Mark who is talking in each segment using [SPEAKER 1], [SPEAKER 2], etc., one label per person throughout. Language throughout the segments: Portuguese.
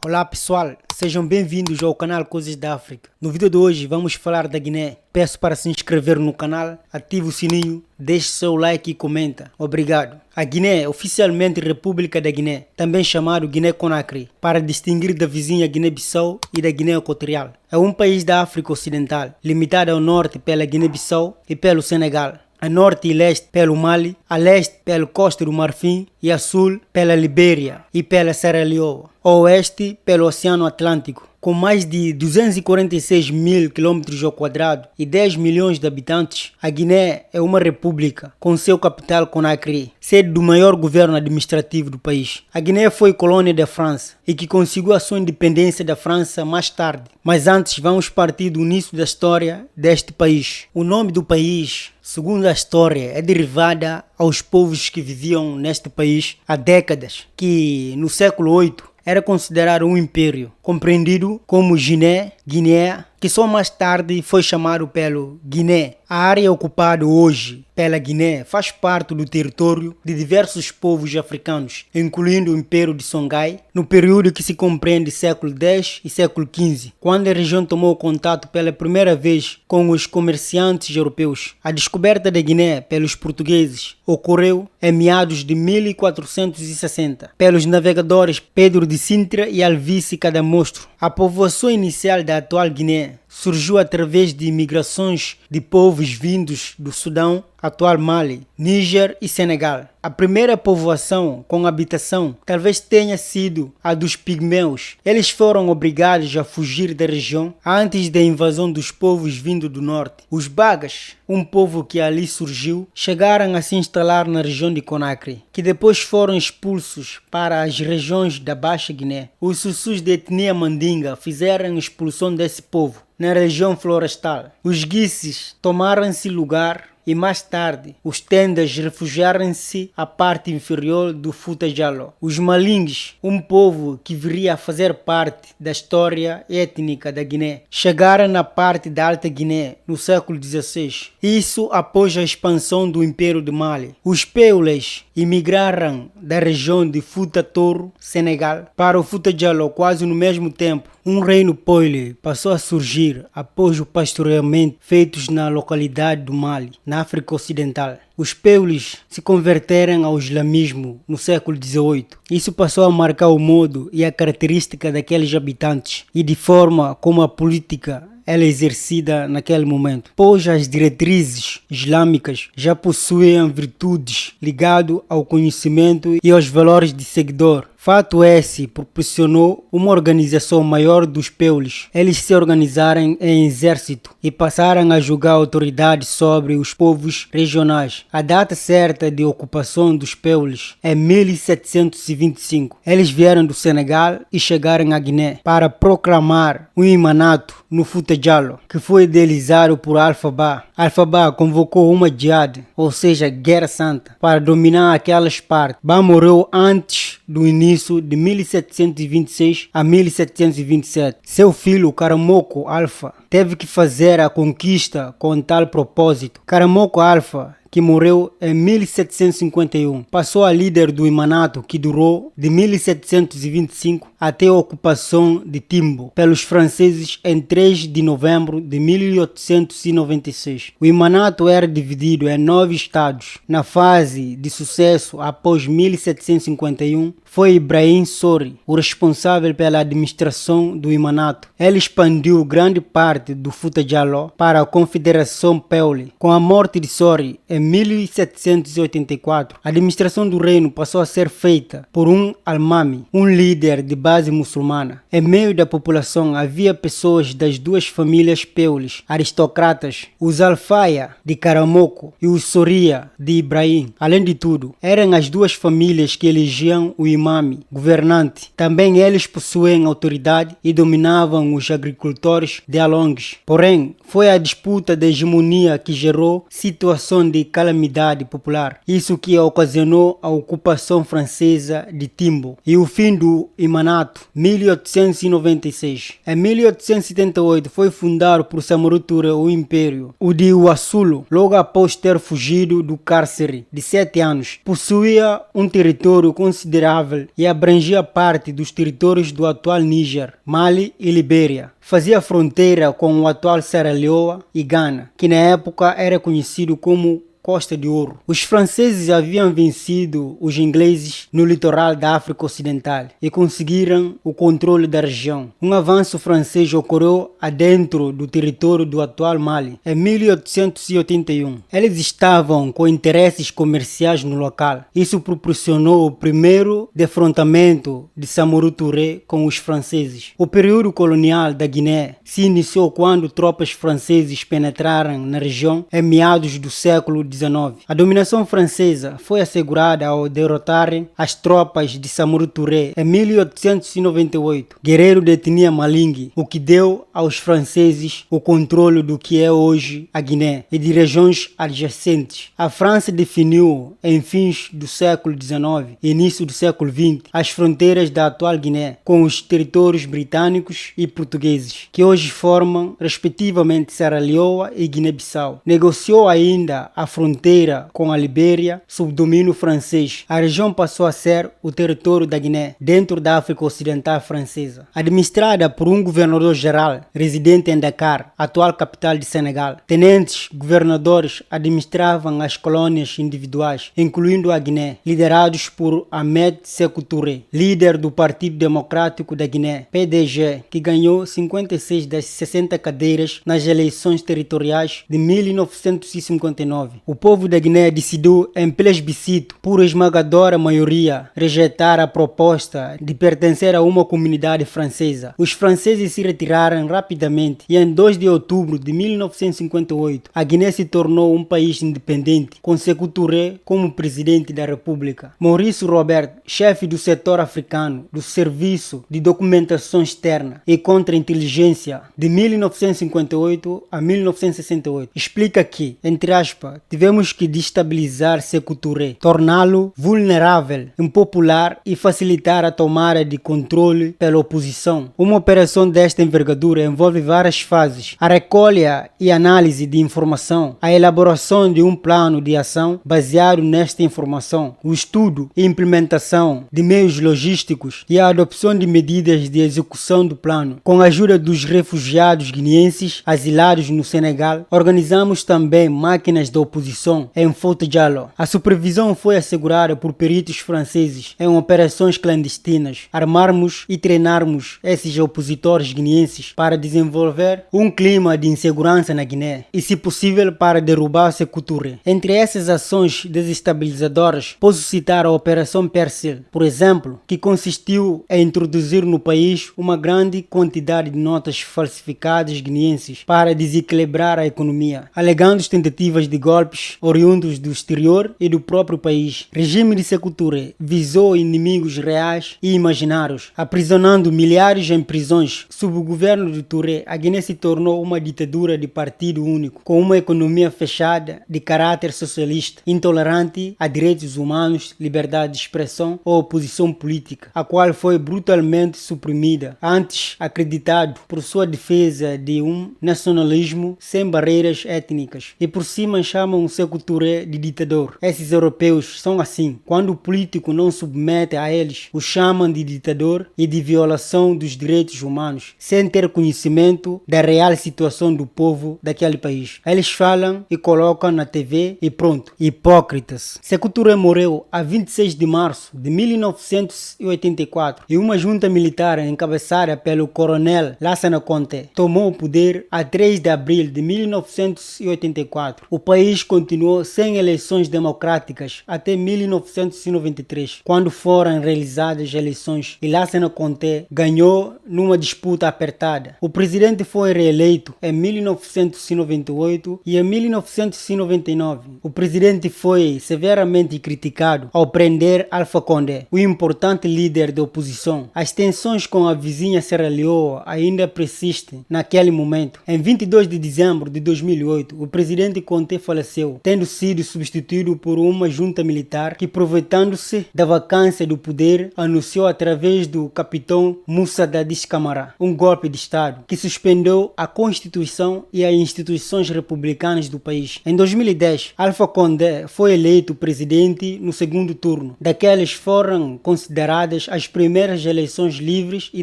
[SPEAKER 1] Olá pessoal, sejam bem-vindos ao canal Coisas da África. No vídeo de hoje vamos falar da Guiné. Peço para se inscrever no canal, ative o sininho, deixe seu like e comenta. Obrigado. A Guiné é oficialmente República da Guiné, também chamado Guiné-Conakry, para distinguir da vizinha Guiné-Bissau e da Guiné Equatorial. É um país da África Ocidental, limitado ao norte pela Guiné-Bissau e pelo Senegal, a norte e leste pelo Mali, a leste pela Costa do Marfim e a sul pela Libéria e pela Serra Leoa, a oeste pelo Oceano Atlântico. Com mais de 246 mil km² e 10 milhões de habitantes, a Guiné é uma república, com seu capital Conakry, sede do maior governo administrativo do país. A Guiné foi colônia da França e que conseguiu a sua independência da França mais tarde. Mas antes vamos partir do início da história deste país. O nome do país, segundo a história, é derivada aos povos que viviam neste país há décadas, que no século VIII era considerado um império, compreendido como Guiné, Guiné, que só mais tarde foi chamado pelo Guiné. A área ocupada hoje pela Guiné faz parte do território de diversos povos africanos, incluindo o Império de Songhai, no período que se compreende século X e século XV, quando a região tomou contato pela primeira vez com os comerciantes europeus. A descoberta da Guiné pelos portugueses ocorreu em meados de 1460, pelos navegadores Pedro de Sintra e Alvíci Cadamostro. A povoação inicial da atual Guiné surgiu através de migrações de povos vindos do Sudão, atual Mali, Níger e Senegal. A primeira povoação com habitação talvez tenha sido a dos pigmeus. Eles foram obrigados a fugir da região antes da invasão dos povos vindos do norte. Os Bagas, um povo que ali surgiu, chegaram a se instalar na região de Conakry, que depois foram expulsos para as regiões da Baixa Guiné. Os Sussus de etnia Mandinga fizeram a expulsão desse povo na região florestal. Os Guisses tomaram-se lugar e mais tarde os Tendas refugiaram-se à parte inferior do Futa Jallo. Os Malingues, um povo que viria a fazer parte da história étnica da Guiné, chegaram na parte da Alta Guiné no século XVI. Isso após a expansão do Império de Mali. Os Peules imigraram da região de Futa Toro, Senegal, para o Futa Jallo quase no mesmo tempo. Um reino Peule passou a surgir após o pastoreamento feitos na localidade do Mali, na África Ocidental. Os Peules se converteram ao islamismo no século XVIII. Isso passou a marcar o modo e a característica daqueles habitantes e de forma como a política ela é exercida naquele momento, pois as diretrizes islâmicas já possuíam virtudes ligadas ao conhecimento e aos valores de seguidor. Fato esse proporcionou uma organização maior dos Peules. Eles se organizaram em exército e passaram a julgar autoridades sobre os povos regionais. A data certa de ocupação dos Peules é 1725. Eles vieram do Senegal e chegaram à Guiné para proclamar um imanato no Futa Jallo, que foi idealizado por Alpha-Ba. Alpha-Ba convocou uma jihad, ou seja, guerra santa, para dominar aquelas partes. Ba morreu antes do início de 1726 a 1727. Seu filho, Karamoko Alpha, teve que fazer a conquista com tal propósito. Karamoko Alpha, que morreu em 1751, passou a líder do imanato que durou de 1725 até a ocupação de Timbo pelos franceses em 3 de novembro de 1896. O imanato era dividido em 9 estados. Na fase de sucesso após 1751, foi Ibrahim Sori, o responsável pela administração do imanato. Ele expandiu grande parte do Futa Jallo para a Confederação Peule. Com a morte de Sori em 1784, a administração do reino passou a ser feita por um Almami, um líder de base muçulmana. Em meio da população havia pessoas das duas famílias Peules, aristocratas, os Alfaia de Karamoko e os Soria de Ibrahim. Além de tudo, eram as duas famílias que elegiam o imame, governante. Também eles possuem autoridade e dominavam os agricultores de Alongues. Porém, foi a disputa da hegemonia que gerou situação de calamidade popular. Isso que ocasionou a ocupação francesa de Timbo e o fim do imanato Mato, 1896. Em 1878 foi fundado por Samora Touré o Império, o de Uassulo, logo após ter fugido do cárcere de 7 anos. Possuía um território considerável e abrangia parte dos territórios do atual Níger, Mali e Libéria. Fazia fronteira com o atual Serra Leoa e Ghana, que na época era conhecido como Costa de Ouro. Os franceses haviam vencido os ingleses no litoral da África Ocidental e conseguiram o controle da região. Um avanço francês ocorreu adentro do território do atual Mali em 1881. Eles estavam com interesses comerciais no local. Isso proporcionou o primeiro defrontamento de Samora Touré com os franceses. O período colonial da Guiné se iniciou quando tropas franceses penetraram na região em meados do século XIX. A dominação francesa foi assegurada ao derrotarem as tropas de Samora Touré em 1898. Guerreiro de etnia Malingue, o que deu aos franceses o controle do que é hoje a Guiné e de regiões adjacentes. A França definiu em fins do século XIX e início do século XX as fronteiras da atual Guiné com os territórios britânicos e portugueses, que hoje formam respectivamente Serra Leoa e Guiné-Bissau. Negociou ainda a fronteira com a Libéria sob domínio francês. A região passou a ser o território da Guiné, dentro da África Ocidental francesa. Administrada por um governador-geral residente em Dakar, atual capital de Senegal. Tenentes governadores administravam as colônias individuais, incluindo a Guiné, liderados por Ahmed Sékou Touré, líder do Partido Democrático da Guiné, PDG, que ganhou 56 das 60 cadeiras nas eleições territoriais de 1959. O povo da Guiné decidiu em plebiscito, por esmagadora maioria, rejeitar a proposta de pertencer a uma comunidade francesa. Os franceses se retiraram rapidamente e em 2 de outubro de 1958, a Guiné se tornou um país independente, com Sékou Touré como presidente da República. Maurice Robert, chefe do setor africano do Serviço de Documentação Externa e Contra-Inteligência de 1958 a 1968, explica que, entre aspas, tivemos que destabilizar Sékou Touré, torná-lo vulnerável, impopular e facilitar a tomada de controle pela oposição. Uma operação desta envergadura envolve várias fases: a recolha e análise de informação, a elaboração de um plano de ação baseado nesta informação, o estudo e implementação de meios logísticos e a adopção de medidas de execução do plano. Com a ajuda dos refugiados guineenses asilados no Senegal, organizamos também máquinas de oposição em Fouta Djallon. A supervisão foi assegurada por peritos franceses em operações clandestinas. Armarmos e treinarmos esses opositores guineenses para desenvolver um clima de insegurança na Guiné e, se possível, para derrubar Sékou Touré. Entre essas ações desestabilizadoras, posso citar a Operação Persil, por exemplo, que consistiu em introduzir no país uma grande quantidade de notas falsificadas guineenses para desequilibrar a economia, alegando tentativas de golpes oriundos do exterior e do próprio país. O regime de Sékou Touré visou inimigos reais e imaginários, aprisionando milhares em prisões. Sob o governo de Touré, a Guiné se tornou uma ditadura de partido único, com uma economia fechada de caráter socialista, intolerante a direitos humanos, liberdade de expressão ou oposição política, a qual foi brutalmente suprimida, antes acreditado por sua defesa de um nacionalismo sem barreiras étnicas. E por cima chamam o Sékou Touré de ditador. Esses europeus são assim. Quando o político não submete a eles, o chamam de ditador e de violação dos direitos humanos, sem ter conhecimento da real situação do povo daquele país. Eles falam e colocam na TV e pronto. Hipócritas. Sékou Touré morreu a 26 de março de 1984 e uma junta militar encabeçada pelo coronel Lassana Conté tomou o poder a 3 de abril de 1984. O país continuou sem eleições democráticas até 1993, quando foram realizadas eleições e Lassana Conté ganhou numa disputa apertada. O presidente foi reeleito em 1998 e em 1999. O presidente foi severamente criticado ao prender Alpha Condé, o importante líder da oposição. As tensões com a vizinha Serra Leoa ainda persistem naquele momento. Em 22 de dezembro de 2008, o presidente Conté faleceu faleceu, tendo sido substituído por uma junta militar que, aproveitando-se da vacância do poder, anunciou através do capitão Moussa Dadis Camara um golpe de Estado que suspendeu a Constituição e as instituições republicanas do país. Em 2010, Alpha Condé foi eleito presidente no segundo turno. Daquelas foram consideradas as primeiras eleições livres e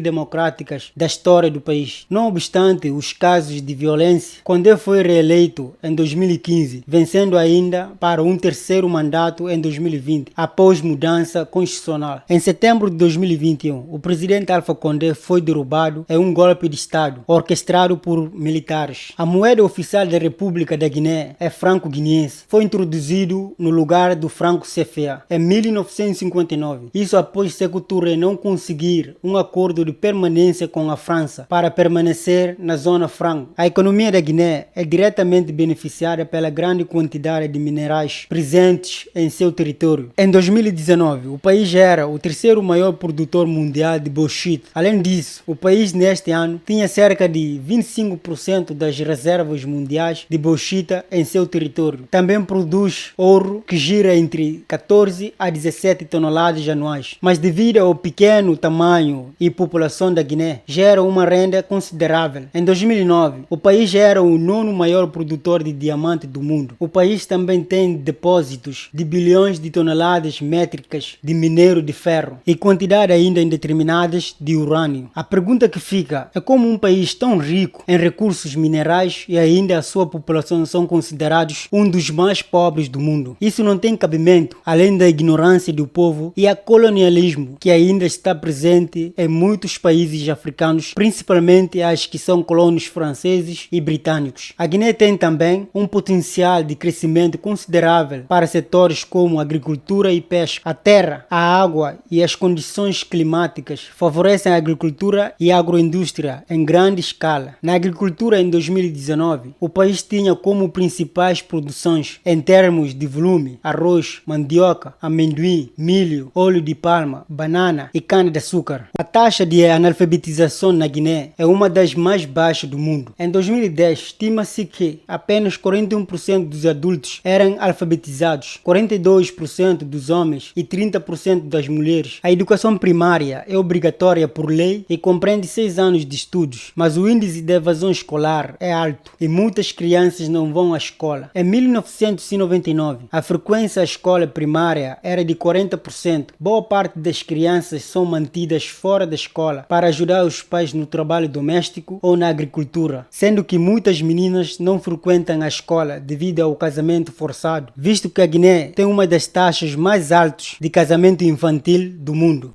[SPEAKER 1] democráticas da história do país. Não obstante os casos de violência, Condé foi reeleito em 2015, vencendo ainda para um terceiro mandato em 2020, após mudança constitucional. Em setembro de 2021, o presidente Alpha Condé foi derrubado em um golpe de Estado orquestrado por militares. A moeda oficial da República da Guiné é franco guineense. Foi introduzido no lugar do franco CFA em 1959. Isso após Sékou Touré não conseguir um acordo de permanência com a França para permanecer na zona franco. A economia da Guiné é diretamente beneficiada pela grande quantidade de minerais presentes em seu território. Em 2019, o país era o terceiro maior produtor mundial de bauxite. Além disso, o país neste ano tinha cerca de 25% das reservas mundiais de bauxita em seu território. Também produz ouro que gira entre 14 a 17 toneladas anuais. Mas devido ao pequeno tamanho e população da Guiné, gera uma renda considerável. Em 2009, o país era o nono maior produtor de diamante do mundo. O país também tem depósitos de bilhões de toneladas métricas de minério de ferro e quantidade ainda indeterminadas de urânio. A pergunta que fica é como um país tão rico em recursos minerais e ainda a sua população são considerados um dos mais pobres do mundo. Isso não tem cabimento, além da ignorância do povo e a colonialismo que ainda está presente em muitos países africanos, principalmente as que são colônias franceses e britânicos. A Guiné tem também um potencial de crescimento considerável para setores como agricultura e pesca. A terra, a água e as condições climáticas favorecem a agricultura e a agroindústria em grande escala. Na agricultura, em 2019, o país tinha como principais produções, em termos de volume, arroz, mandioca, amendoim, milho, óleo de palma, banana e cana-de-açúcar. A taxa de analfabetização na Guiné é uma das mais baixas do mundo. Em 2010, estima-se que apenas 41% dos adultos eram alfabetizados, 42% dos homens e 30% das mulheres. A educação primária é obrigatória por lei e compreende 6 anos de estudos, mas o índice de evasão escolar é alto e muitas crianças não vão à escola. Em 1999, a frequência à escola primária era de 40%. Boa parte das crianças são mantidas fora da escola para ajudar os pais no trabalho doméstico ou na agricultura, sendo que muitas meninas não frequentam a escola devido ao casamento forçado, visto que a Guiné tem uma das taxas mais altas de casamento infantil do mundo.